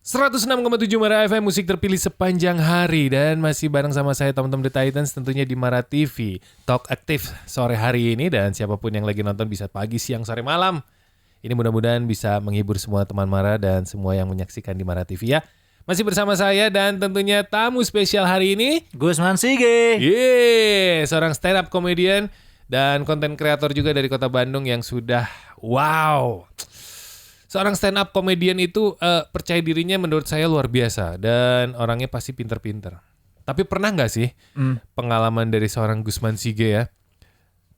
106,7 Mara FM, musik terpilih sepanjang hari. Dan masih bareng sama saya Tom The Titans, tentunya di Mara TV. Talk aktif sore hari ini. Dan siapapun yang lagi nonton bisa pagi, siang, sore, malam. Ini mudah-mudahan bisa menghibur semua teman Mara dan semua yang menyaksikan di Mara TV ya. Masih bersama saya dan tentunya tamu spesial hari ini, Gusman Sige. Yeay, seorang stand up comedian dan konten kreator juga dari Kota Bandung yang sudah wow. Seorang stand up comedian itu percaya dirinya menurut saya luar biasa dan orangnya pasti pinter-pinter. Tapi pernah nggak sih pengalaman dari seorang Gusman Sige ya,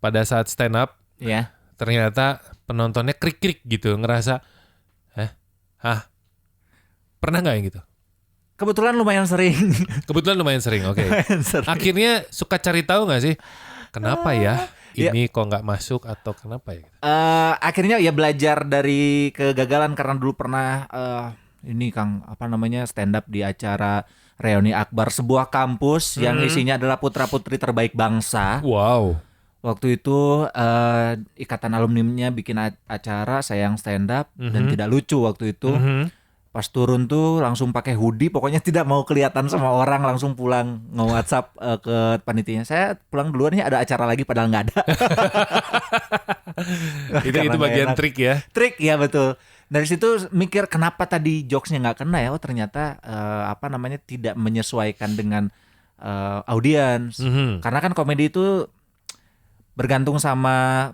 pada saat stand up Ya. ternyata penontonnya krik-krik gitu, ngerasa pernah nggak yang gitu? Kebetulan lumayan sering. Kebetulan lumayan sering, oke. Sering. Akhirnya suka cari tahu nggak sih kenapa ya ini kok nggak masuk atau kenapa ya? Akhirnya ya belajar dari kegagalan karena dulu pernah ini Kang stand up di acara reuni akbar sebuah kampus yang isinya adalah putra-putri terbaik bangsa. Wow. Waktu itu ikatan alumninya bikin acara, saya yang stand up dan tidak lucu waktu itu. Pas turun tuh langsung pakai hoodie, pokoknya tidak mau kelihatan sama orang, langsung pulang nge-WhatsApp ke panitianya. Saya pulang duluan ya, ada acara lagi padahal nggak ada. itu bagian trik ya. Trik ya, betul. Dari situ mikir kenapa tadi jokesnya nggak kena ya? Oh ternyata tidak menyesuaikan dengan audiens. Karena kan komedi itu bergantung sama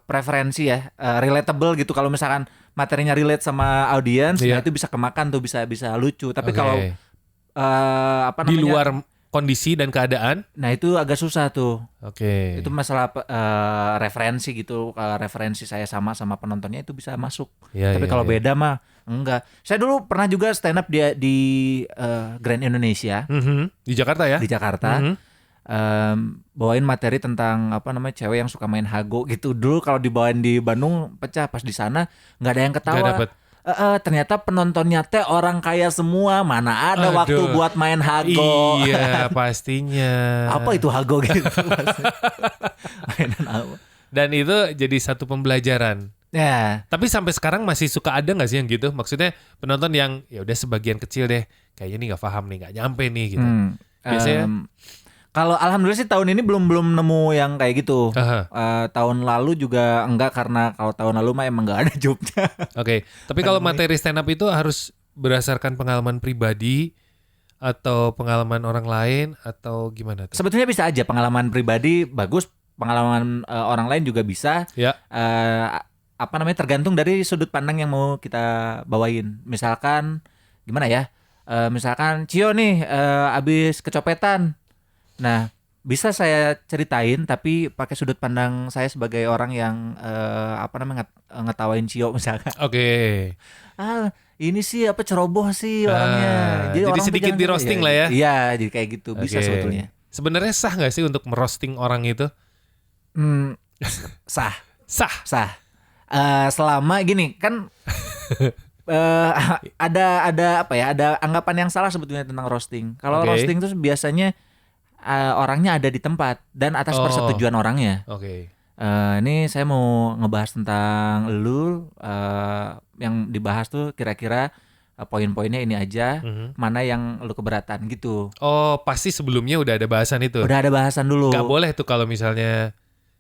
preferensi ya, relatable gitu. Kalau misalkan materinya relate sama audiens, nah itu bisa kemakan tuh, bisa lucu. Tapi kalau di luar kondisi dan keadaan, nah itu agak susah tuh. Oke. Itu masalah referensi gitu. Kalau referensi saya sama penontonnya itu bisa masuk. Tapi kalau beda mah enggak. Saya dulu pernah juga stand up di Grand Indonesia. Di Jakarta ya? Di Jakarta. Bawain materi tentang cewek yang suka main hago gitu. Dulu kalau dibawain di Bandung pecah, pas di sana nggak ada yang ketawa. Nggak dapet. Ternyata penontonnya teh orang kaya semua, mana ada waktu buat main hago. Iya pastinya. Apa itu hago gitu? Mainan apa? Dan itu jadi satu pembelajaran. Ya. Tapi sampai sekarang masih suka ada nggak sih yang gitu? Maksudnya penonton yang ya udah sebagian kecil deh, kayaknya nih nggak paham nih, nggak nyampe nih gitu. Biasanya. Kalau alhamdulillah sih tahun ini belum nemu yang kayak gitu. Tahun lalu juga enggak, karena kalau tahun lalu mah emang enggak ada jobnya. Oke. Tapi kalau materi stand up itu harus berdasarkan pengalaman pribadi atau pengalaman orang lain atau gimana tuh? Sebetulnya bisa aja, pengalaman pribadi bagus, pengalaman orang lain juga bisa. Ya. Tergantung dari sudut pandang yang mau kita bawain. Misalkan gimana ya? Misalkan Cio nih abis kecopetan. Nah, bisa saya ceritain tapi pakai sudut pandang saya sebagai orang yang ngetawain Cio misalkan. Oke. Ini sih ceroboh sih orangnya. Jadi sedikit di roasting lah ya. Iya, jadi kayak gitu bisa sebetulnya. Sebenarnya sah nggak sih untuk merosting orang itu? Sah. Selama gini kan ada anggapan yang salah sebetulnya tentang roasting. Kalau roasting itu biasanya orangnya ada di tempat dan atas persetujuan orangnya. Ini saya mau ngebahas tentang lu, yang dibahas tuh kira-kira poin-poinnya ini aja, mana yang lu keberatan gitu. Oh, pasti sebelumnya udah ada bahasan itu. Udah ada bahasan dulu. Gak boleh tuh kalau misalnya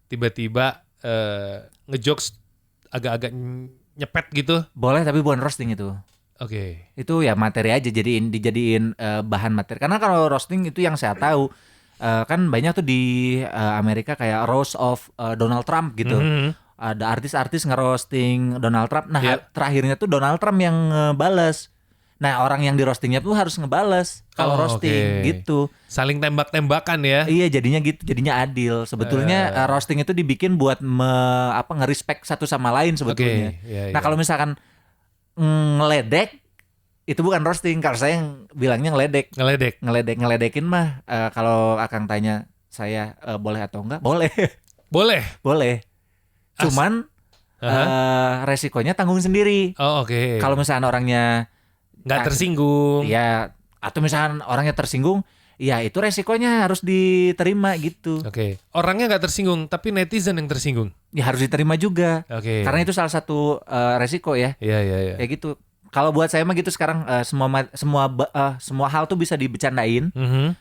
tiba-tiba ngejokes agak-agak nyepet gitu. Boleh tapi bukan roasting itu. Itu ya materi aja, dijadiin bahan materi. Karena kalau roasting itu yang saya tahu kan banyak tuh di Amerika kayak roast of Donald Trump gitu. Ada artis-artis nge-roasting Donald Trump. Nah, terakhirnya tuh Donald Trump yang ngebales. Nah, orang yang di roastingnya tuh harus ngebales kalau roasting gitu. Saling tembak-tembakan ya. Iya, jadinya gitu, jadinya adil. Sebetulnya roasting itu dibikin buat nge-respect satu sama lain sebetulnya. Nah, kalau misalkan ngeledek itu bukan roasting, kalau saya yang bilangnya ngeledekin mah kalau Akang tanya saya boleh atau enggak, boleh. Cuman resikonya tanggung sendiri. Kalau misalnya orangnya nggak tersinggung, ya, atau misalnya orangnya tersinggung, ya itu resikonya harus diterima gitu. Orangnya nggak tersinggung tapi netizen yang tersinggung, ya harus diterima juga. Karena itu salah satu resiko ya. Iya. Kayak gitu. Kalau buat saya mah gitu sekarang semua hal tuh bisa dibecandain,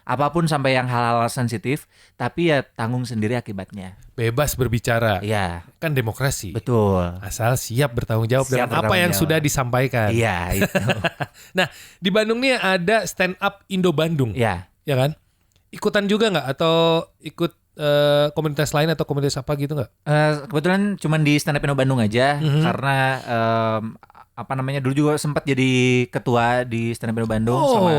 apapun sampai yang hal-hal sensitif, tapi ya tanggung sendiri akibatnya. Bebas berbicara. Iya. Kan demokrasi. Betul. Asal siap bertanggung jawab dengan apa yang sudah disampaikan. Iya, itu. Nah, di Bandung nih ada stand up Indo Bandung. Iya. Ya kan? Ikutan juga nggak atau ikut komunitas lain atau komunitas apa gitu nggak? Kebetulan cuman di Stand Up Indo Bandung aja, karena dulu juga sempat jadi ketua di Stand Up Indo Bandung selama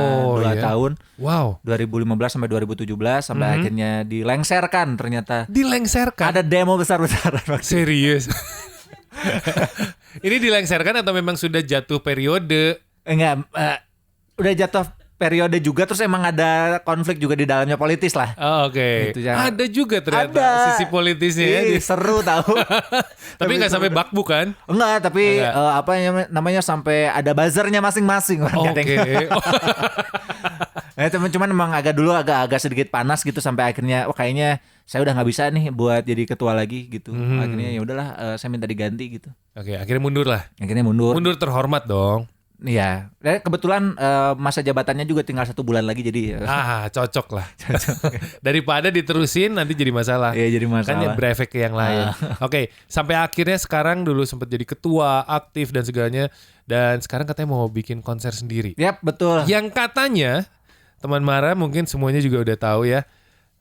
2 tahun. Wow. 2015 sampai 2017 sampai akhirnya dilengserkan ternyata. Dilengserkan? Ada demo besar-besaran. Serius? Ini dilengserkan atau memang sudah jatuh periode? Enggak, udah jatuh periode juga, terus emang ada konflik juga di dalamnya politis lah. Oh, oke. Gitu, ada juga ternyata sisi politisnya. Seru tahu. Tapi nggak sampai bakbuk kan? Enggak, tapi namanya sampai ada buzzernya masing-masing. Oke. Cuman emang agak sedikit panas gitu sampai akhirnya kayaknya saya udah nggak bisa nih buat jadi ketua lagi gitu. Akhirnya ya udahlah, saya minta diganti gitu. Oke, akhirnya mundur lah. Akhirnya mundur. Mundur terhormat dong. Iya, kebetulan masa jabatannya juga tinggal 1 bulan lagi jadi. Cocok lah. Daripada diterusin nanti jadi masalah. Iya, jadi masalah. Kan berefek ke yang lain. Oke, sampai akhirnya sekarang dulu sempat jadi ketua, aktif dan segalanya, dan sekarang katanya mau bikin konser sendiri. Yap, betul. Yang katanya teman Mara mungkin semuanya juga udah tahu ya.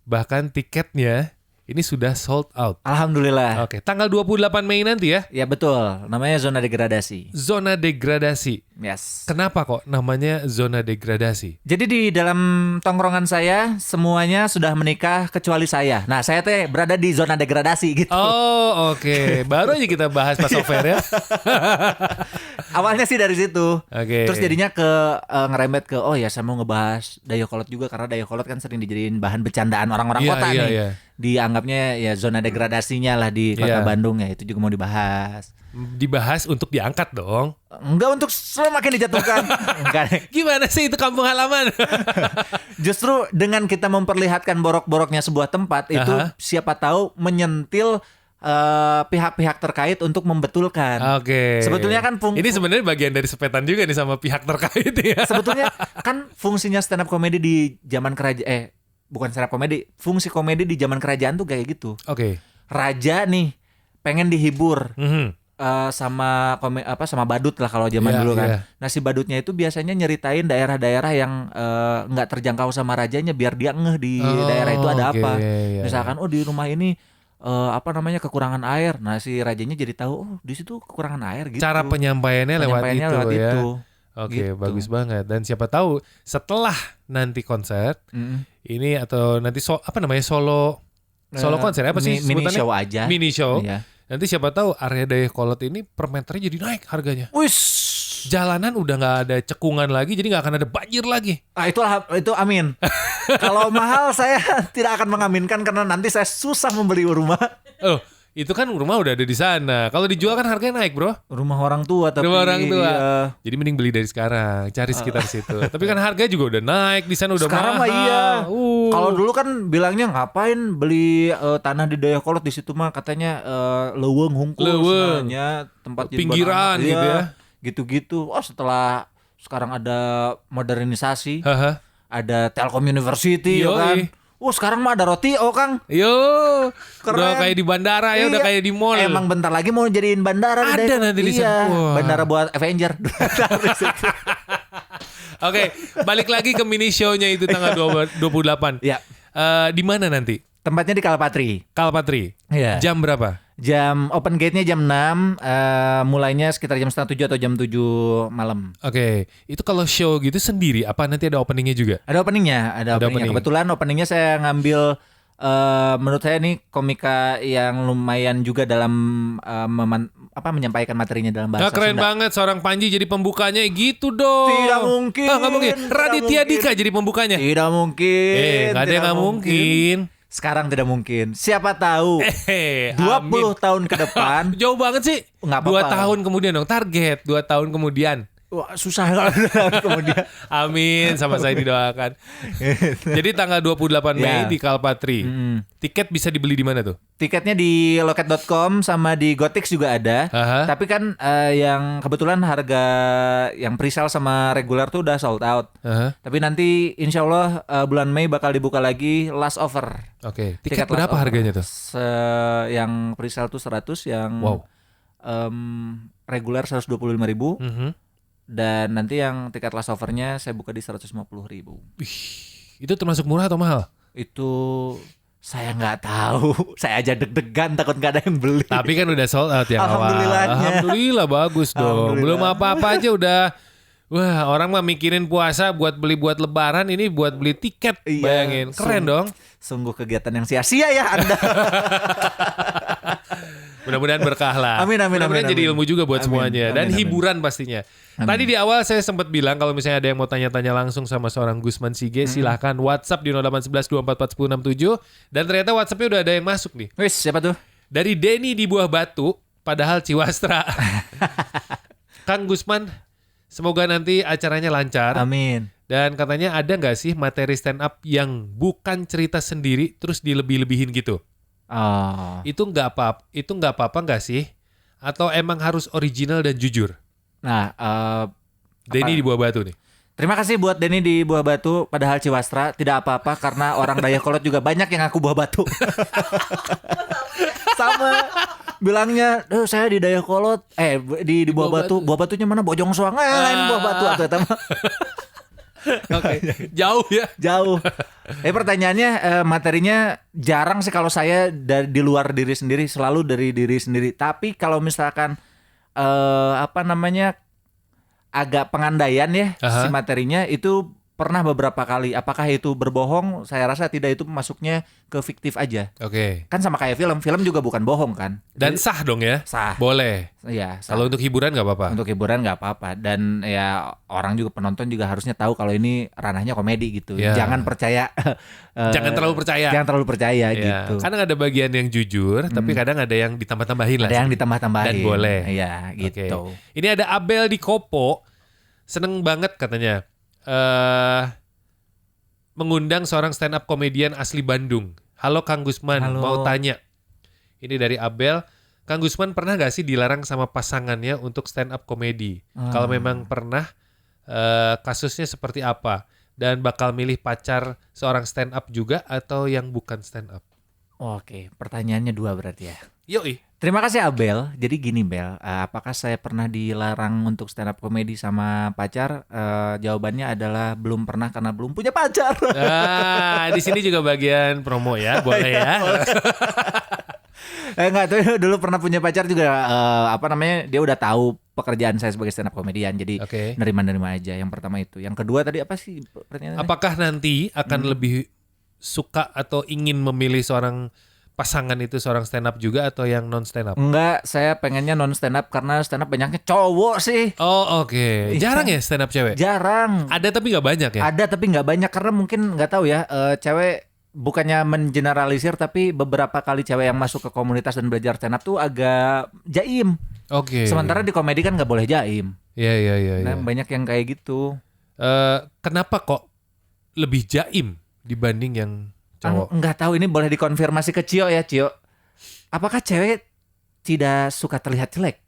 Bahkan tiketnya ini sudah sold out. Alhamdulillah. Oke, tanggal 28 Mei nanti ya? Ya betul, namanya Zona Degradasi. Zona Degradasi. Yes. Kenapa kok namanya Zona Degradasi? Jadi di dalam tongkrongan saya semuanya sudah menikah kecuali saya. Nah, saya teh berada di zona degradasi gitu. Oh, oke. Baru aja kita bahas pas over ya. Awalnya sih dari situ. Oke. Terus jadinya ngerembet ke saya mau ngebahas Dayakolot juga, karena Dayakolot kan sering dijadiin bahan bercandaan orang-orang kota nih. Iya. Dianggapnya ya zona degradasinya lah di kota Bandung, ya itu juga mau dibahas. Dibahas untuk diangkat dong. Enggak untuk semakin dijatuhkan. Enggak. Gimana sih itu kampung halaman? Justru dengan kita memperlihatkan borok-boroknya sebuah tempat itu siapa tahu menyentil pihak-pihak terkait untuk membetulkan. Oke. Sebetulnya kan ini sebenarnya bagian dari sepetan juga nih sama pihak terkait ya. Sebetulnya kan fungsinya stand up comedy di zaman kerajaan bukan stand up comedy, fungsi komedi di zaman kerajaan tuh kayak gitu. Oke. Raja nih pengen dihibur. Sama badut lah kalau zaman dulu kan. Nah, si badutnya itu biasanya nyeritain daerah-daerah yang nggak terjangkau sama rajanya biar dia ngeh di daerah itu ada apa. Misalkan di rumah ini kekurangan air. Nah, si rajanya jadi tahu di situ kekurangan air gitu. Cara penyampaiannya lewat itu ya. Oke, gitu. Bagus banget. Dan siapa tahu setelah nanti konser ini atau nanti solo konser apa sih mini sebutannya? Show aja. Mini show. Iya. Nanti siapa tahu area Dayakolot ini per meternya jadi naik harganya. Wis, jalanan udah nggak ada cekungan lagi, jadi nggak akan ada banjir lagi. Itu amin. Kalau mahal saya tidak akan mengaminkan karena nanti saya susah membeli rumah. Oh, itu kan rumah udah ada di sana. Kalau dijual kan harganya naik, bro. Rumah orang tua tapi. Rumah orang tua. Jadi mending beli dari sekarang, cari sekitar situ. Tapi kan harganya juga udah naik di sana udah sekarang mahal. Sekarang mah iya. Kalau dulu kan bilangnya ngapain beli tanah di Dayakolot, di situ mah katanya leuweung hungkul sebenarnya tempat pinggiran gitu ya. Gitu-gitu. Setelah sekarang ada modernisasi, ada Telkom University ya kan. Sekarang mah ada roti Kang. Udah kayak di bandara ya, udah kayak di mall. Emang bentar lagi mau jadiin bandara. Ada nanti di sana. Bandara buat Avenger. Oke, balik lagi ke mini show-nya itu tanggal 28. Ya. Di mana nanti? Tempatnya di Kalpatri. Iya. Jam berapa? Jam open gate-nya jam 6, mulainya sekitar jam 6:30 atau jam 7 malam. Oke. Itu kalau show gitu sendiri apa nanti ada openingnya juga? Ada openingnya. Kebetulan openingnya saya ngambil menurut saya nih komika yang lumayan juga dalam menyampaikan materinya dalam bahasa keren Sunda. Banget seorang Panji jadi pembukanya gitu dong. Tidak mungkin. Nggak mungkin. Raditya Dika jadi pembukanya. Tidak mungkin. Nggak ada yang nggak mungkin. Sekarang tidak mungkin. Siapa tahu 20 tahun ke depan. Jauh banget sih. 2 tahun kemudian dong. Target 2 tahun kemudian. Wah, susah banget kemudian. Amin, sama saya didoakan. Jadi tanggal 28 Mei di Kalpatri. Tiket bisa dibeli di mana tuh? Tiketnya di loket.com sama di Gotix juga ada. Tapi kan yang kebetulan harga yang presale sama reguler tuh udah sold out. Tapi nanti insya Allah bulan Mei bakal dibuka lagi last offer. Oke. Tiket berapa harganya tuh? Yang presale tuh 100, yang reguler 125.000. Dan nanti yang tiket last offernya saya buka di 150.000. Itu termasuk murah atau mahal? Itu saya nggak tahu. Saya aja deg-degan takut nggak ada yang beli. Tapi kan udah sold out yang awal. Alhamdulillah bagus dong. Belum apa-apa aja udah. Wah, orang mah mikirin puasa buat beli buat lebaran, ini buat beli tiket. Bayangin, keren dong. Sungguh kegiatan yang sia-sia ya Anda. Mudah-mudahan berkah lah. Amin. Mudah-mudahan jadi ilmu juga buat semuanya. Dan amin. Hiburan pastinya. Tadi di awal saya sempat bilang kalau misalnya ada yang mau tanya-tanya langsung sama seorang Gusman Sige, silahkan WhatsApp di 0811 244067. Dan ternyata WhatsAppnya udah ada yang masuk nih. Wis, siapa tuh? Dari Denny di Buah Batu, padahal Ciwastra. Kang Gusman, semoga nanti acaranya lancar. Amin. Dan katanya ada nggak sih materi stand up yang bukan cerita sendiri terus dilebih-lebihin gitu? Itu nggak apa-apa nggak sih? Atau emang harus original dan jujur? Nah, Denny di Buah Batu nih. Terima kasih buat Denny di Buah Batu, padahal Ciwastra tidak apa-apa karena orang Dayakolot juga banyak yang ngaku Buah Batu. Sama bilangnya, saya di Dayakolot, di Buah Batu. Buah Batunya mana? Bojong Soang, lain Buah Batu atau teman. Oke. Jauh ya. Jauh. Pertanyaannya materinya jarang sih kalau saya di luar diri sendiri, selalu dari diri sendiri. Tapi kalau misalkan agak pengandaian ya si materinya itu pernah beberapa kali. Apakah itu berbohong? Saya rasa tidak, itu masuknya ke fiktif aja. Oke. Kan sama kayak film juga bukan bohong kan. Dan sah dong ya? Sah. Boleh. Iya. Sah. Kalau untuk hiburan nggak apa-apa. Untuk hiburan nggak apa-apa. Dan ya orang juga, penonton juga harusnya tahu kalau ini ranahnya komedi gitu. Yeah. Jangan percaya. Jangan terlalu percaya. Jangan terlalu percaya gitu. Kadang ada bagian yang jujur, tapi kadang ada yang ditambah-tambahin lah. Ada yang ditambah-tambahin. Dan boleh. Iya gitu. Okay. Ini ada Abel di Kopo, seneng banget katanya. Mengundang seorang stand up komedian asli Bandung. Halo Kang Gusman, mau tanya. Ini dari Abel. Kang Gusman pernah gak sih dilarang sama pasangannya untuk stand up komedi? Kalau memang pernah, kasusnya seperti apa? Dan bakal milih pacar seorang stand up juga atau yang bukan stand up? Oke, pertanyaannya 2 berarti ya. Yoi. Terima kasih Abel. Jadi gini Bel, apakah saya pernah dilarang untuk stand up komedi sama pacar? Jawabannya adalah belum pernah karena belum punya pacar. Di sini juga bagian promo ya, boleh ya. Enggak tuh, dulu pernah punya pacar juga, dia udah tahu pekerjaan saya sebagai stand up komedian, jadi nerima-nerima aja. Yang pertama itu. Yang kedua tadi apa sih pertanyaannya? Apakah nanti akan lebih suka atau ingin memilih seorang pasangan itu seorang stand up juga atau yang non stand up? Enggak, saya pengennya non stand up karena stand up banyaknya cowok sih. Oh oke. Jarang ya stand up cewek? Jarang. Ada tapi nggak banyak ya? Ada tapi nggak banyak karena mungkin nggak tahu ya, cewek, bukannya mengeneralisir tapi beberapa kali cewek yang masuk ke komunitas dan belajar stand up tuh agak jaim. Oke. Sementara di komedi kan nggak boleh jaim. Iya. Nah, banyak yang kayak gitu. Kenapa kok lebih jaim dibanding yang cowok? Nggak tahu, ini boleh dikonfirmasi ke Cio ya, Cio. Apakah cewek tidak suka terlihat jelek?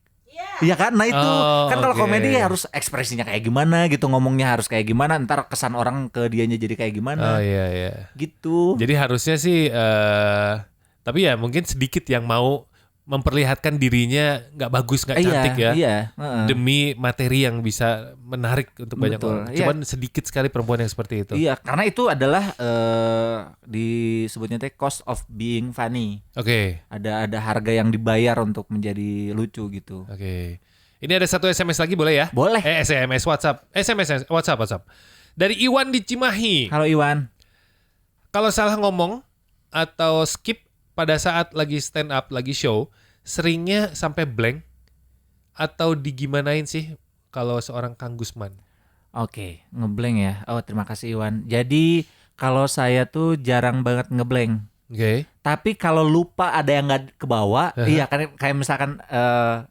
Iya kan? Nah itu kan kalau komedi harus ekspresinya kayak gimana gitu, ngomongnya harus kayak gimana, ntar kesan orang ke dianya jadi kayak gimana. Oh iya. Gitu. Jadi harusnya sih tapi ya mungkin sedikit yang mau memperlihatkan dirinya nggak bagus, nggak cantik ya. Iya. Demi materi yang bisa menarik untuk banyak orang. Cuman sedikit sekali perempuan yang seperti itu. Iya, karena itu adalah disebutnya cost of being funny. Oke. Ada harga yang dibayar untuk menjadi lucu gitu. Oke. Ini ada satu SMS lagi boleh ya? Boleh. SMS WhatsApp. WhatsApp. Dari Iwan di Cimahi. Halo Iwan. Kalau salah ngomong atau skip pada saat lagi stand up, lagi show, seringnya sampai blank atau digimanain sih kalau seorang Kang Gusman? Oke, ngeblank ya. Oh, terima kasih Iwan. Jadi kalau saya tuh jarang banget ngeblank. Tapi kalau lupa ada yang nggak kebawa, iya kan kayak misalkan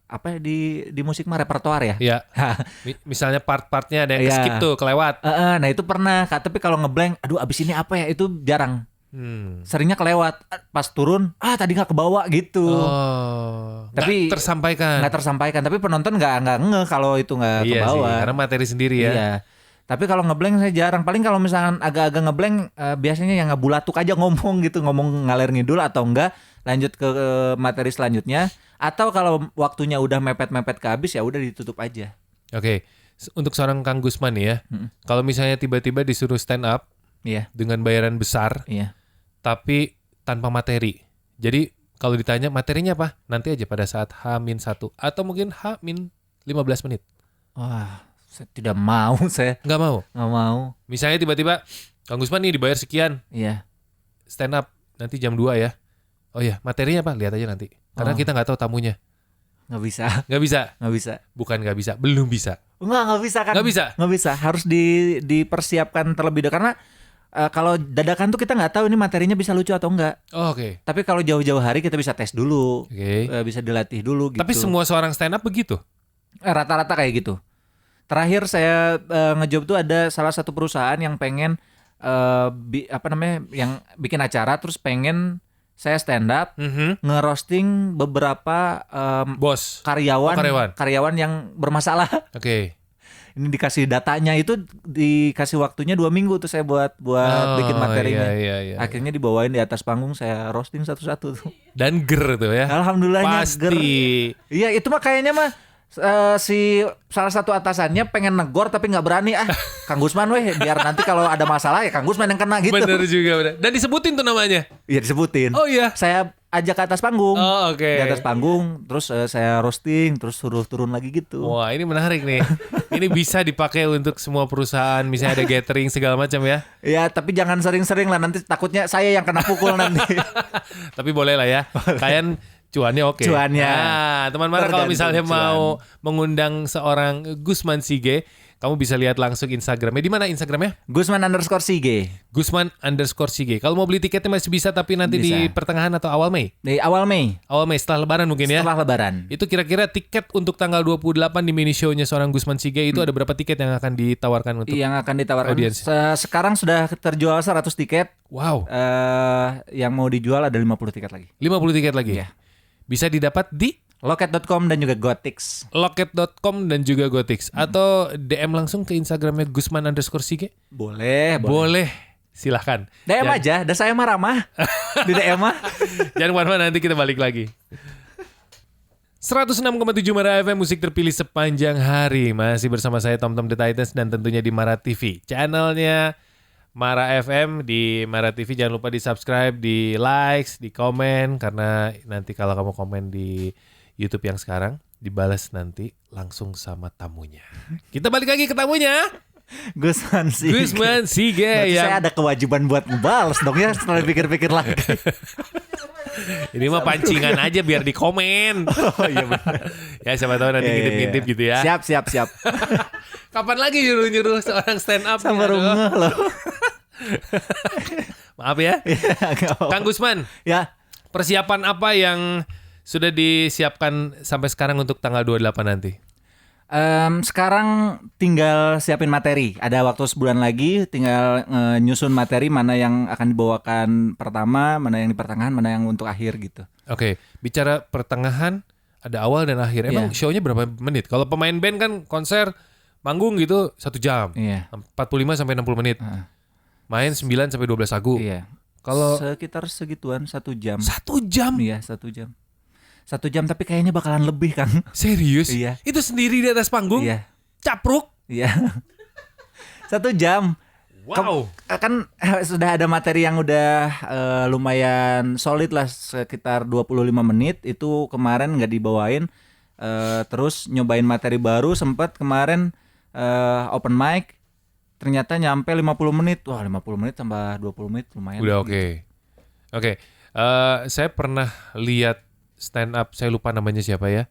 apa di musik mah repertoar ya. Iya. Misalnya part-partnya ada yang skip tuh, kelewat. Nah itu pernah, tapi kalau ngeblank, aduh abis ini apa ya, itu jarang. Seringnya kelewat, pas turun, tadi nggak kebawa gitu. Tapi nggak tersampaikan. Tapi penonton nggak ngeh kalau itu nggak kebawa. Sih, karena materi sendiri ya. Iya. Tapi kalau ngeblank saya jarang. Paling kalau misalkan agak-agak ngeblank, biasanya yang ngebulatuk aja ngomong gitu, ngomong ngalir ngidul atau enggak lanjut ke materi selanjutnya. Atau kalau waktunya udah mepet-mepet ke habis, ya udah ditutup aja. Oke. Untuk seorang Kang Gusman nih ya, kalau misalnya tiba-tiba disuruh stand up dengan bayaran besar, tapi tanpa materi. Jadi kalau ditanya materinya apa, nanti aja pada saat H-1 atau mungkin H-15 menit. Wah, saya tidak mau. Nggak mau. Misalnya tiba-tiba Kang Gusman nih dibayar sekian. Iya. Stand up nanti jam 2 ya. Oh iya, materinya apa? Lihat aja nanti. Karena kita nggak tahu tamunya. Nggak bisa. Bukan nggak bisa, belum bisa. Nggak bisa kan? Nggak bisa. Harus dipersiapkan terlebih dahulu. Karena kalau dadakan tuh kita nggak tahu ini materinya bisa lucu atau enggak. Oke. Tapi kalau jauh-jauh hari kita bisa tes dulu. Bisa dilatih dulu gitu. Tapi semua seorang stand up begitu? Rata-rata kayak gitu. Terakhir saya ngejob tuh ada salah satu perusahaan yang pengen yang bikin acara, terus pengen saya stand up ngerosting beberapa bos karyawan yang bermasalah. Oke. Ini dikasih datanya, itu dikasih waktunya 2 minggu tuh saya buat bikin materinya. Iya. Akhirnya dibawain di atas panggung, saya roasting satu-satu tuh. Dan ger tuh ya. Alhamdulillahnya ger. Pasti. Iya, itu mah kayaknya mah si salah satu atasannya pengen negor tapi nggak berani. Kang Gusman weh, biar nanti kalau ada masalah ya Kang Gusman yang kena gitu. Bener juga, bener. Dan disebutin tuh namanya? Iya disebutin. Oh iya. Saya ajak ke atas panggung. Oh oke. Di atas panggung, terus saya roasting, terus suruh turun lagi gitu. Wah ini menarik nih. Ini bisa dipakai untuk semua perusahaan, misalnya ada gathering segala macam ya. Iya, tapi jangan sering-sering lah, nanti takutnya saya yang kena pukul nanti. Tapi boleh lah ya. Kalian cuannya oke. Nah, teman Mara kalau misalnya mau mengundang seorang Gusman Sige, kamu bisa lihat langsung Instagramnya. Di mana Instagramnya? Gusman_Sige. Gusman_Sige. Kalau mau beli tiketnya masih bisa, tapi nanti di pertengahan atau awal Mei? Di awal Mei. Awal Mei, setelah Lebaran mungkin ya? Setelah Lebaran. Itu kira-kira tiket untuk tanggal 28 di mini show-nya seorang Gusman Sige itu ada berapa tiket yang akan ditawarkan untuk yang akan ditawarkan audiens? Sekarang sudah terjual 100 tiket. Wow. Yang mau dijual ada 50 tiket lagi. 50 tiket lagi? Iya. Bisa didapat di Loket.com dan juga Gotix. Loket.com dan juga Gotix. Atau DM langsung ke Instagramnya Gusman_Sige? Boleh. Silahkan. DM aja, dan saya mah ramah. Di DM mah. Jangan kemana-mana, nanti kita balik lagi. 106,7 Mara FM, musik terpilih sepanjang hari. Masih bersama saya Tom The Titans dan tentunya di Mara TV. Channelnya Mara FM di Mara TV, jangan lupa di subscribe, di likes, di komen. Karena nanti kalau kamu komen di YouTube yang sekarang, dibalas nanti langsung sama tamunya. Kita balik lagi ke tamunya. Gusman Sige. Yang... saya ada kewajiban buat ngebales dong ya setelah pikir-pikir lagi. Ini mah pancingan aja biar di komen. Oh iya benar. Ya siapa tahu nanti ngintip-ngintip gitu ya. Siap. Kapan lagi nyuruh seorang stand up? Sama rumah loh. Maaf ya. Kang Gusman. Ya. Persiapan apa yang sudah disiapkan sampai sekarang untuk tanggal 28 nanti? Sekarang tinggal siapin materi. Ada waktu sebulan lagi, tinggal nyusun materi mana yang akan dibawakan pertama, mana yang di pertengahan, mana yang untuk akhir gitu. Oke, bicara pertengahan, ada awal dan akhir. Emang show-nya berapa menit? Kalau pemain band kan konser, manggung gitu 1 jam, 45 sampai 60 menit. Main 9 sampai 12 lagu. Iya. Kalau sekitar segituan 1 jam. 1 jam? Iya, 1 jam. 1 jam tapi kayaknya bakalan lebih, Kang. Serius? Iya. Itu sendiri di atas panggung? Iya. Capruk? Iya. 1 jam. Wow. Kan sudah ada materi yang udah lumayan solid lah, sekitar 25 menit. Itu kemarin nggak dibawain. Terus nyobain materi baru, sempat kemarin open mic. Ternyata nyampe 50 menit. Wah, 50 menit tambah 20 menit lumayan. Udah oke. Oke. Saya pernah lihat stand up, saya lupa namanya siapa ya.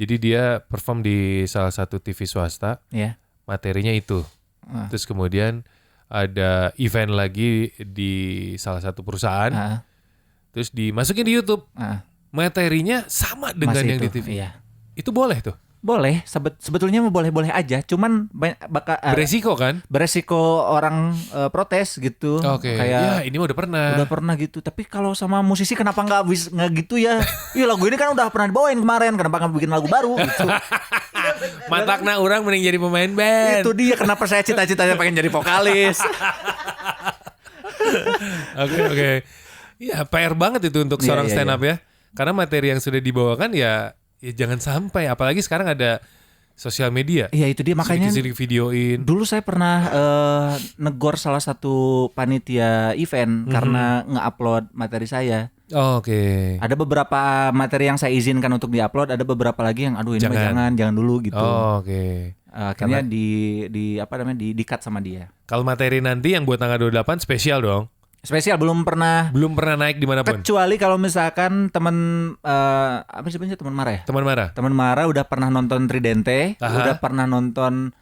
Jadi dia perform di salah satu TV swasta. Materinya itu. Terus kemudian ada event lagi di salah satu perusahaan. terus dimasukin di YouTube. Materinya sama dengan Masih yang itu, di TV. Iya. Itu boleh tuh. Boleh, sebetulnya boleh-boleh aja, cuman Beresiko kan? beresiko orang protes gitu. Oke. Ya, Kayak ini udah pernah. udah pernah gitu. Tapi kalau sama musisi kenapa nggak gitu ya? Iya, lagu ini kan udah pernah dibawain kemarin, kenapa nggak bikin lagu baru gitu. Matakna orang mending jadi pemain band. Itu dia kenapa saya cita-citanya pengen jadi vokalis. Oke. Ya, PR banget itu untuk seorang stand up ya. Karena materi yang sudah dibawakan ya jangan sampai, apalagi sekarang ada sosial media. Iya, itu dia makanya. Sedikit videoin. Dulu saya pernah negor salah satu panitia event karena nge-upload materi saya. Oke. Ada beberapa materi yang saya izinkan untuk di-upload, ada beberapa lagi yang aduh ini jangan dulu gitu. Oke. Akhirnya di-cut sama dia. Kalau materi nanti yang buat tanggal 28 spesial dong. Spesial belum pernah naik dimanapun. kecuali kalau misalkan teman apa sebenarnya teman Mara ya? Teman Mara udah pernah nonton Tridente, udah pernah nonton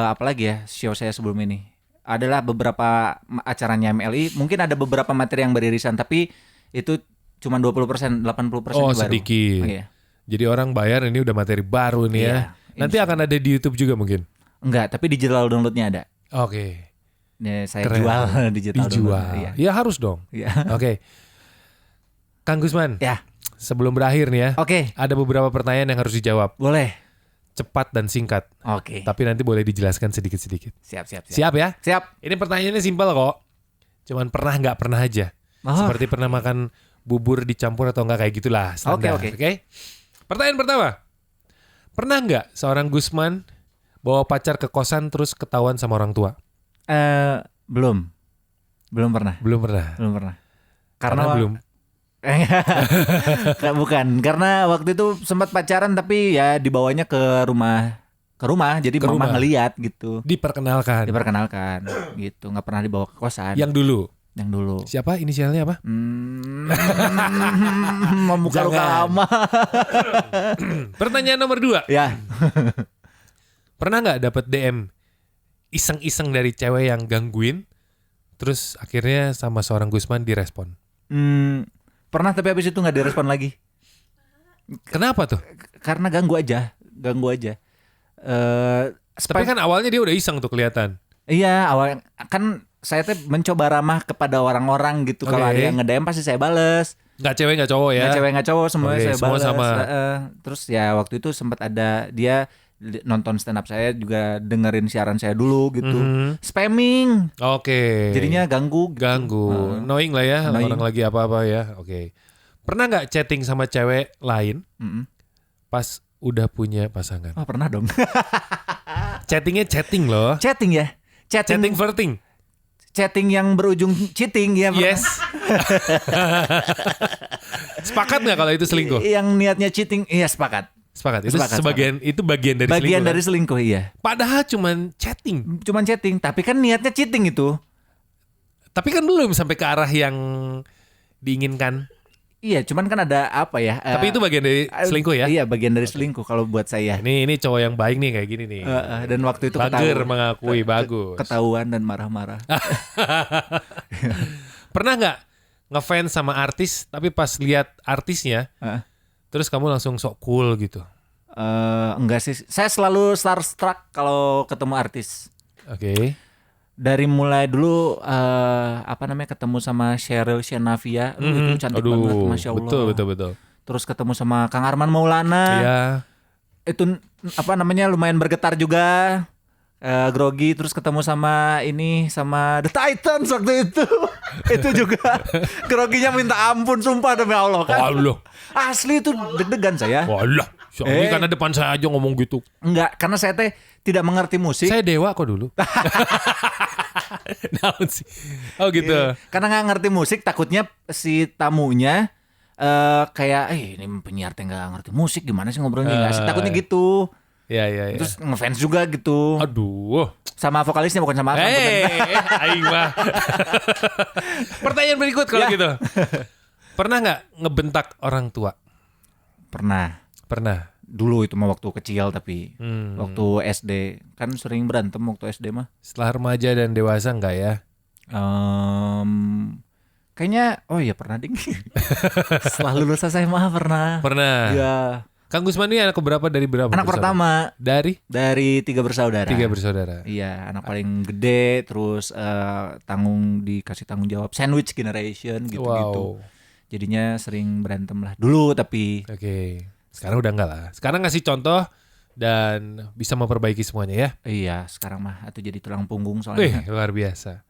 apa lagi ya show saya sebelum ini. Adalah beberapa acaranya MLI, mungkin ada beberapa materi yang beririsan tapi itu cuma 20%, 80% baru. Sedikit. Iya. Jadi orang bayar ini udah materi baru nih ya. Nanti akan ada di YouTube juga mungkin. Enggak, tapi digital downloadnya ada. Oke. Nih, saya Keren. jual digital download. Iya. Ya harus dong. Iya. Oke. Kang Gusman. Ya. Sebelum berakhir nih ya. Oke. Ada beberapa pertanyaan yang harus dijawab. Boleh. Cepat dan singkat. Oke. Tapi nanti boleh dijelaskan sedikit-sedikit. Siap. Siap ya? Siap. Ini pertanyaannya simpel kok. Cuman pernah nggak pernah aja. Seperti pernah makan bubur dicampur atau enggak, kayak gitulah standar. Oke. Pertanyaan pertama. Pernah nggak seorang Gusman bawa pacar ke kosan terus ketahuan sama orang tua? Belum pernah. Karena belum. Bukan, karena waktu itu sempat pacaran tapi ya dibawanya ke rumah, jadi mama ngeliat gitu. Diperkenalkan gitu, nggak pernah dibawa ke kosan. Yang dulu. Siapa, inisialnya apa? Memuka-luka lama. Pertanyaan nomor 2. Ya. Pernah nggak dapet DM iseng-iseng dari cewek yang gangguin, terus akhirnya sama seorang Gusman direspon? Pernah, tapi habis itu nggak direspon lagi. Kenapa tuh? Karena ganggu aja. Tapi kan awalnya dia udah iseng tuh kelihatan. Iya, awal kan saya tuh mencoba ramah kepada orang-orang gitu. Kalau ada yang nge-DM pasti saya bales. Nggak cewek nggak cowok ya? Nggak cewek nggak cowok, semuanya saya semua balas. sama. Terus ya waktu itu sempat ada dia nonton stand up saya, juga dengerin siaran saya dulu gitu. Spamming. Oke. Jadinya ganggu. Annoying lah ya, orang lagi apa-apa ya. Oke. Pernah nggak chatting sama cewek lain pas udah punya pasangan? Oh, pernah dong. Chattingnya chatting loh. Chatting ya. Chatting flirting. Chatting yang berujung cheating ya. Yes. Sepakat nggak kalau itu selingkuh? Yang niatnya cheating, iya sepakat. Itu bagian dari selingkuh. Bagian dari selingkuh, iya. Padahal cuman chatting, tapi kan niatnya cheating itu. Tapi kan belum sampai ke arah yang diinginkan. Iya, cuman kan ada apa ya? Tapi itu bagian dari selingkuh ya? Iya, bagian dari selingkuh kalau buat saya. Ini cowok yang baik nih kayak gini nih. Dan waktu itu Bager mengakui bagus. Ketahuan dan marah-marah. Pernah nggak ngefans sama artis tapi pas lihat artisnya, terus kamu langsung sok cool gitu? Enggak sih. Saya selalu starstruck kalau ketemu artis. Oke. Dari mulai dulu ketemu sama Sheryl Sheinafia, itu cantik banget, masya Allah. Betul. Terus ketemu sama Kang Arman Maulana. Iya. Itu lumayan bergetar juga. Grogi. Terus ketemu sama The Titans waktu itu. Itu juga groginya minta ampun, sumpah demi Allah kan. Allah. Asli itu deg-degan saya. Walah. Ini karena depan saya aja ngomong gitu. Enggak, karena saya tidak mengerti musik. Saya dewa kok dulu. Naon sih? Oh gitu. Karena nggak ngerti musik, takutnya si tamunya kayak ini penyiar nggak ngerti musik, gimana sih ngobrolnya, nggak sih, takutnya gitu. Iya. Terus ngefans juga gitu. Aduh. Sama vokalisnya bukan sama aku. Aing mah. Pertanyaan berikut kalau gitu. Pernah nggak ngebentak orang tua? Pernah. Dulu itu mah waktu kecil, tapi waktu SD kan sering berantem waktu SD mah. Setelah remaja dan dewasa enggak ya? Kayaknya pernah ding. Setelah lulus SMA pernah. Pernah. Iya. Kang Gusman ini anak keberapa dari berapa? Anak pertama dari 3 bersaudara. 3 bersaudara. Iya, anak paling gede, terus dikasih tanggung jawab, sandwich generation gitu-gitu. Wow. Jadinya sering berantem lah dulu tapi. Oke. Sekarang udah enggak lah. Sekarang ngasih contoh dan bisa memperbaiki semuanya ya. Iya, sekarang mah atau jadi tulang punggung Wih, soalnya. luar biasa.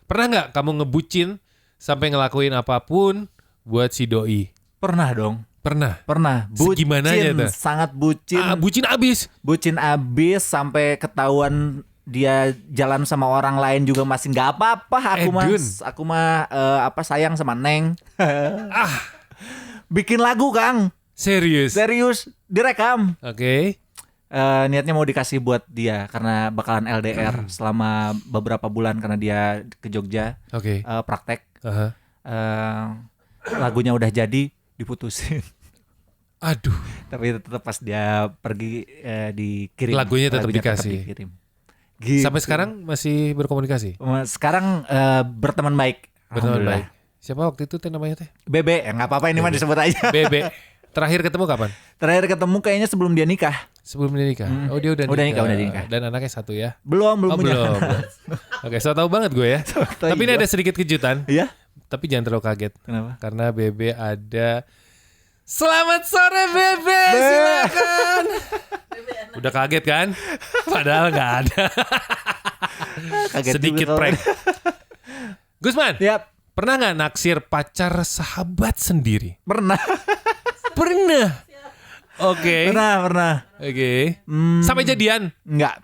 Pernah nggak kamu ngebucin sampai ngelakuin apapun buat si doi? Pernah dong. Pernah. Bucin, Segimananya tuh? sangat bucin. Bucin abis. Bucin abis sampai ketahuan dia jalan sama orang lain juga masih nggak apa-apa. Aku mah sayang sama Neng. Bikin lagu Kang. Serius. Direkam. Oke. Niatnya mau dikasih buat dia karena bakalan LDR selama beberapa bulan karena dia ke Jogja. Oke. Praktek. Aha. Lagunya udah jadi, diputusin. Aduh. Tapi tetap pas dia pergi dikirim. Lagunya tetap dikasih. Dikirim. Gitu. Sampai sekarang masih berkomunikasi? Sekarang berteman baik. Berteman baik. Siapa waktu itu namanya teh? Bebe, nggak apa-apa ini mah disebut aja. Bebe. Terakhir ketemu kapan? Terakhir ketemu kayaknya sebelum dia nikah. Sebelum dia nikah? Oh dia udah nikah. Udah nikah. Dan anaknya 1 ya? Belum punya. Belum. Oke, so tahu banget gue ya. Tapi ini ada sedikit kejutan. Iya? Tapi jangan terlalu kaget. Kenapa? Karena Bebe ada. Selamat sore Bebe, silakan. Udah kaget kan? Padahal nggak ada. Kaget Sedikit juga, prank. Gusman, Yap. pernah nggak naksir pacar sahabat sendiri? Pernah. Oke. Pernah. Oke. Sampai jadian? Enggak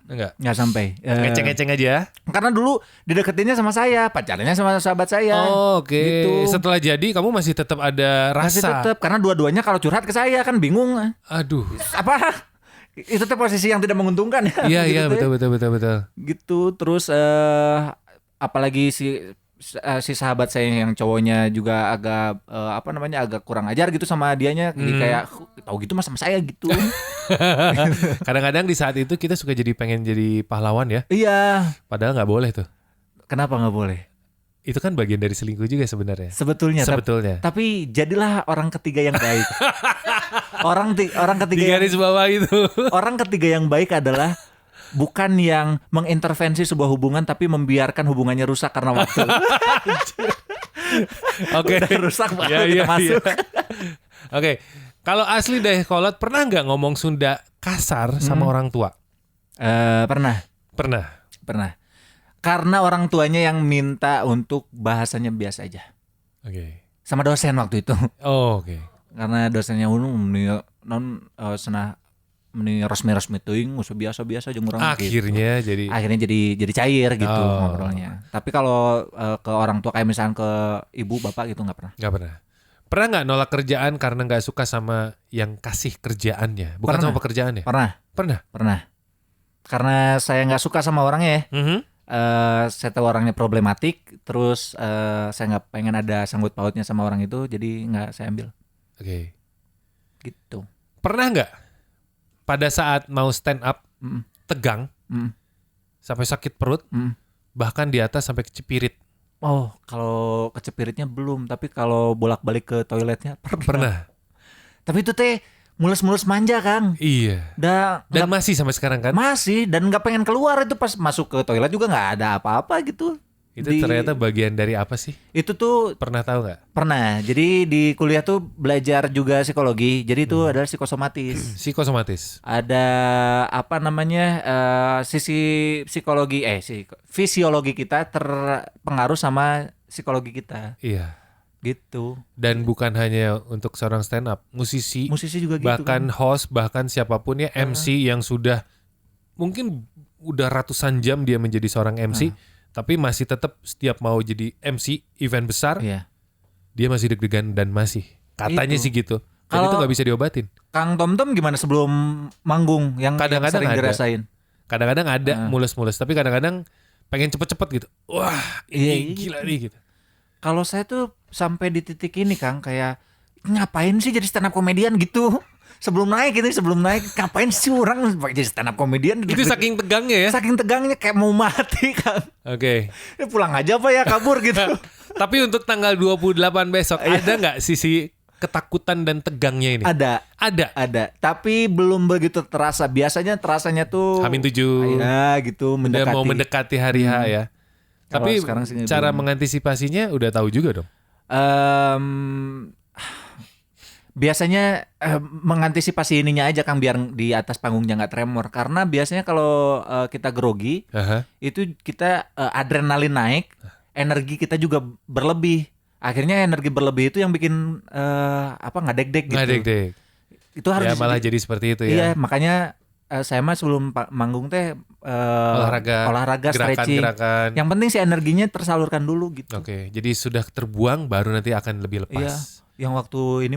sampai. Ngeceng-ngeceng aja. Karena dulu dideketinnya sama saya, pacarnya sama sahabat saya. Oh, oke. Gitu. Setelah jadi kamu masih tetap ada Masih rasa. tetap karena dua-duanya kalau curhat ke saya kan bingung. Aduh. Apa? Itu tuh posisi yang tidak menguntungkan ya. Iya, Gitu betul. Gitu terus apalagi si sahabat saya yang cowoknya juga agak agak kurang ajar gitu sama dianya, jadi kayak tahu gitu mas sama saya gitu. Kadang-kadang di saat itu kita suka jadi pengen jadi pahlawan ya. Iya. Padahal nggak boleh tuh. Kenapa nggak boleh? Itu kan bagian dari selingkuh juga sebenarnya. Sebetulnya. Tapi jadilah orang ketiga yang baik. orang ketiga. Di garis bawah itu. Orang ketiga yang baik adalah bukan yang mengintervensi sebuah hubungan tapi membiarkan hubungannya rusak karena waktu. Oke. Rusak baru kita masuk. Oke. Kalau asli deh kolot pernah nggak ngomong Sunda kasar sama orang tua? Pernah. Karena orang tuanya yang minta untuk bahasanya biasa aja. Oke. Sama dosen waktu itu. Oh, oke. Karena dosennya meni resmi teuing usah biasa-biasa jeung urang Akhirnya gitu. jadi cair gitu ngobrolnya. Tapi kalau ke orang tua kayak misalnya ke ibu bapak gitu nggak pernah. Nggak pernah. Pernah nggak nolak kerjaan karena nggak suka sama yang kasih kerjaannya, bukan Pernah. sama pekerjaannya? Pernah. Karena saya nggak suka sama orangnya ya. Saya tahu orangnya problematik, terus saya nggak pengen ada sangkut pautnya sama orang itu, jadi nggak saya ambil. Oke. Gitu. Pernah nggak pada saat mau stand up tegang sampai sakit perut, bahkan di atas sampai kecepirit? Oh, kalau kecepiritnya belum, tapi kalau bolak-balik ke toiletnya Pernah. Tapi itu teh mulus-mulus manja Kang. Iya. Dan masih sampai sekarang kan? Masih, dan nggak pengen keluar itu pas masuk ke toilet juga nggak ada apa-apa gitu. Itu ternyata bagian dari apa sih? Itu tuh Pernah tahu nggak? pernah. Jadi di kuliah tuh belajar juga psikologi. Jadi itu adalah psikosomatis. Psikosomatis. Ada sisi psikologi fisiologi kita terpengaruh sama psikologi kita. Iya. Gitu. Dan bukan hanya untuk seorang stand up, musisi juga gitu. bahkan kan. host, bahkan siapapun ya MC yang sudah mungkin udah ratusan jam dia menjadi seorang MC, tapi masih tetap setiap mau jadi MC event besar, Iya. dia masih deg-degan dan masih katanya Itu. sih gitu. Dan itu nggak bisa diobatin. Kang Tom gimana sebelum manggung yang Kadang-kadang sering ada. dirasain? Kadang-kadang ada mulus-mulus, tapi kadang-kadang pengen cepet-cepet gitu. Wah, ini gila nih gitu. Kalau saya tuh sampai di titik ini Kang, kayak ngapain sih jadi stand up komedian gitu? Sebelum naik ngapain sih orang jadi stand up komedian? Itu saking tegangnya ya. Saking tegangnya kayak mau mati Kang. Oke. Pulang aja apa ya, kabur gitu. Tapi untuk tanggal 28 besok ada nggak sisi ketakutan dan tegangnya ini? Ada. Tapi belum begitu terasa. Biasanya terasanya tuh H-7 ya gitu udah mau mendekati hari H ya. Kalau Tapi sekarang sih cara belum. mengantisipasinya udah tahu juga dong. Biasanya mengantisipasi ininya aja Kang biar di atas panggungnya nggak tremor. Karena biasanya kalau kita grogi itu kita adrenalin naik, energi kita juga berlebih. Akhirnya energi berlebih itu yang bikin nggak deg-deg gitu. Nggak deg-deg. Itu harus ya malah jadi seperti itu ya. Iya, makanya saya mah sebelum manggung teh olahraga, stretching. Gerakan. Yang penting sih energinya tersalurkan dulu gitu. Oke, jadi sudah terbuang baru nanti akan lebih lepas. Iya, yang waktu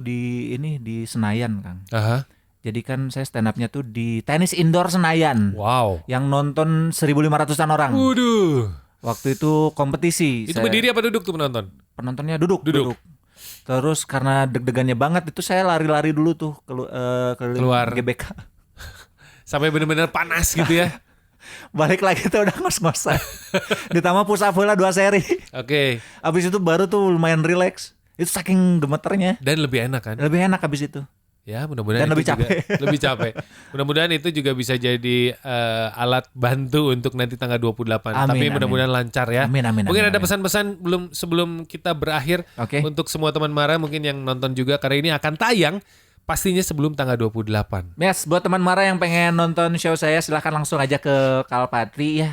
di Senayan, Kang. Jadi kan saya stand up-nya tuh di tenis indoor Senayan. Wow. Yang nonton 1.500-an orang. Waduh. Waktu itu kompetisi. Itu berdiri apa duduk tuh penonton? Penontonnya duduk. Terus karena deg-degannya banget itu saya lari-lari dulu tuh keluar GBK. Sampai benar-benar panas gitu ya. Balik lagi tuh udah ngos-ngosan. Ditambah push up bola 2 seri. Oke. Abis itu baru tuh lumayan relax. Itu saking gemeternya. Dan lebih enak kan? Lebih enak abis itu. Ya mudah-mudahan Dan itu lebih capek. lebih capek. Mudah-mudahan itu juga bisa jadi alat bantu untuk nanti tanggal 28. Tapi mudah-mudahan lancar ya. Amin. Mungkin ada pesan-pesan sebelum kita berakhir untuk semua teman Mara mungkin yang nonton juga karena ini akan tayang pastinya sebelum tanggal 28. Yes, buat teman Mara yang pengen nonton show saya silahkan langsung aja ke Kalpatri ya.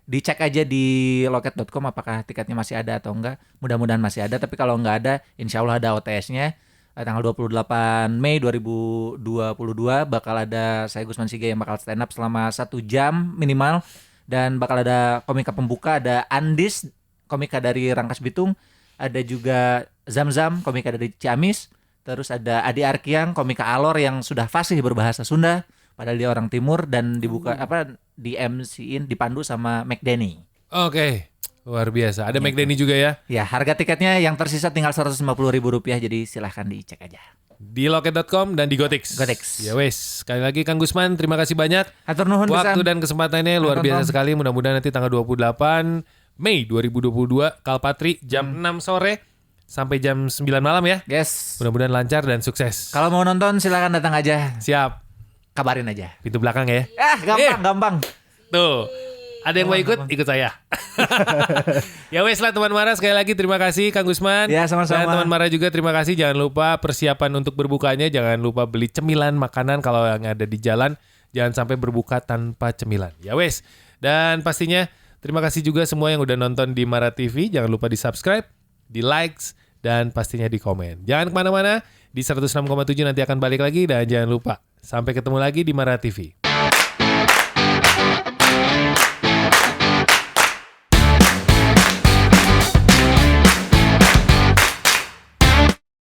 Dicek aja di loket.com apakah tiketnya masih ada atau enggak. Mudah-mudahan masih ada, tapi kalau enggak ada insya Allah ada OTS-nya. Tanggal 28 Mei 2022 bakal ada saya Gusman Sige yang bakal stand up selama 1 jam minimal. Dan bakal ada komika pembuka, ada Andis, komika dari Rangkas Bitung. Ada juga Zam-Zam, komika dari Ciamis. Terus ada Adi Arkiang, komika Alor yang sudah fasih berbahasa Sunda. Padahal dia orang Timur dan di MC-in, dipandu sama McDenny. Oke. Luar biasa. Ada McDenny juga ya? Ya, harga tiketnya yang tersisa tinggal Rp150.000, jadi silahkan dicek aja. Di loket.com dan di Gotix. Ya wes, sekali lagi Kang Gusman, terima kasih banyak. Hatur nuhun Waktu dan kesempatannya luar biasa sekali. Mudah-mudahan nanti tanggal 28 Mei 2022 Kalpatri jam 6 sore sampai jam 9 malam ya. Yes. Mudah-mudahan lancar dan sukses. Kalau mau nonton silahkan datang aja. Siap. Kabarin aja. Pintu belakang ya. Gampang. Tuh. Ada yang mau ikut saya. Ya wes lah teman Mara, sekali lagi terima kasih Kang Gusman. Ya sama-sama. Dan teman Mara juga terima kasih. Jangan lupa persiapan untuk berbukanya. Jangan lupa beli cemilan makanan kalau yang ada di jalan. Jangan sampai berbuka tanpa cemilan. Ya wes. Dan pastinya terima kasih juga semua yang udah nonton di Mara TV. Jangan lupa di subscribe, di likes, dan pastinya di komen. Jangan kemana-mana. Di 106,7 nanti akan balik lagi. Dan jangan lupa sampai ketemu lagi di Mara TV.